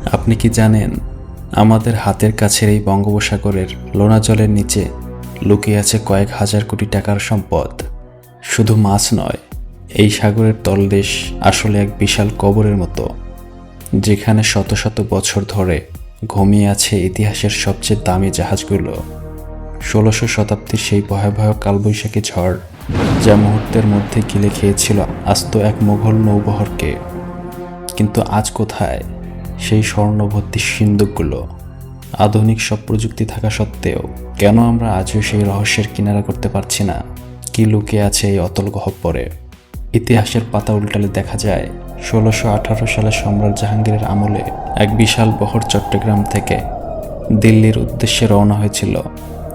আপনি কি জানেন আমাদের হাতের কাছের এই বঙ্গোপসাগরের লোনা জলের নিচে লুকিয়ে আছে কয়েক হাজার কোটি টাকার সম্পদ। শুধু মাছ নয়, এই সাগরের তলদেশ আসলে এক বিশাল কবরের মতো, যেখানে শত শত বছর ধরে ঘুমিয়ে আছে ইতিহাসের সবচেয়ে দামি জাহাজগুলো। ১৬০০ শতাব্দীর সেই ভয়াবহ কালবৈশাখী ঝড়, যা মুহূর্তের মধ্যে গিলে খেয়েছিল আস্ত এক মুঘল নৌবহরকে। কিন্তু আজ কোথায় সেই স্বর্ণভর্তি সিন্দুকগুলো? আধুনিক সব প্রযুক্তি থাকা সত্ত্বেও কেন আমরা আজও সেই রহস্যের কিনারা করতে পারছি না? কি লুকিয়ে আছে এই অতল গহ্বরে? ইতিহাসের পাতা উল্টালে দেখা যায় ১৬১৮ সালে সম্রাট জাহাঙ্গীরের আমলে এক বিশাল বহর চট্টগ্রাম থেকে দিল্লির উদ্দেশ্যে রওনা হয়েছিল।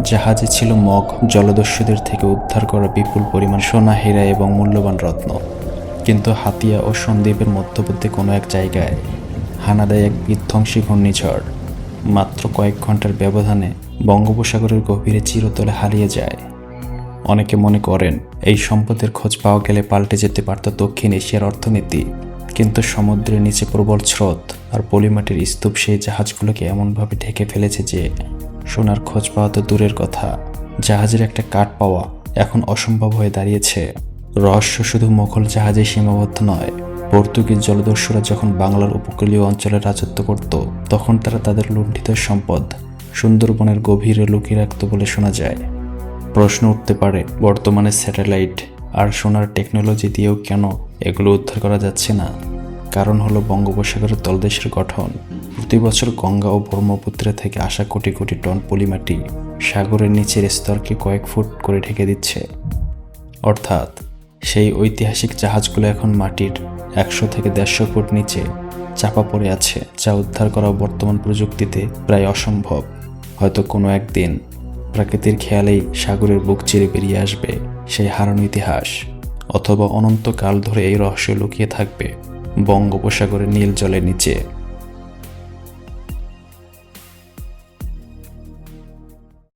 জাহাজে ছিল মগ জলদস্যুদের থেকে উদ্ধার করা বিপুল পরিমাণ সোনা, হীরা এবং মূল্যবান রত্ন। কিন্তু হাতিয়া ও সন্দ্বীপের মধ্যবর্তী কোনো এক জায়গায় হানা দেয় এক বিধ্বংসী ঘূর্ণিঝড়। মাত্র কয়েক ঘন্টার ব্যবধানে বঙ্গোপসাগরের গভীরে চিরতলে হারিয়ে যায়। অনেকে মনে করেন এই সম্পদের খোঁজ পাওয়া গেলে পাল্টে যেতে পারত দক্ষিণ এশিয়ার অর্থনীতি। কিন্তু সমুদ্রের নিচে প্রবল স্রোত আর পলিমাটির স্তূপ সেই জাহাজগুলোকে এমনভাবে ঢেকে ফেলেছে যে সোনার খোঁজ পাওয়া তো দূরের কথা, জাহাজের একটা কাঠ পাওয়া এখন অসম্ভব হয়ে দাঁড়িয়েছে। রহস্য শুধু মোগল জাহাজে সীমাবদ্ধ নয়। পর্তুগিজ জলদস্যুরা যখন বাংলার উপকূলীয় অঞ্চলে রাজত্ব করত, তখন তারা তাদের লুণ্ঠিত সম্পদ সুন্দরবনের গভীরে লুকিয়ে রাখত বলে শোনা যায়। প্রশ্ন উঠতে পারে, বর্তমানে স্যাটেলাইট আর সোনার টেকনোলজি দিয়েও কেন এগুলো উদ্ধার করা যাচ্ছে না? কারণ হলো বঙ্গোপসাগরের তলদেশের গঠন। প্রতি বছর গঙ্গা ও ব্রহ্মপুত্র থেকে আসা কোটি কোটি টন পলিমাটি সাগরের নিচের স্তরকে কয়েক ফুট করে ঢেকে দিচ্ছে। অর্থাৎ সেই ঐতিহাসিক জাহাজগুলো এখন মাটির ১০০ থেকে ১৫০ ফুট নিচে চাপা পড়ে আছে, যা উদ্ধার করা বর্তমান প্রযুক্তিতে প্রায় অসম্ভব। হয়তো কোনো একদিন প্রকৃতির খেয়ালেই সাগরের বুক চিরে বেরিয়ে আসবে সেই হারানো ইতিহাস, অথবা অনন্তকাল ধরে এই রহস্য লুকিয়ে থাকবে বঙ্গোপসাগরের নীল জলের নিচে।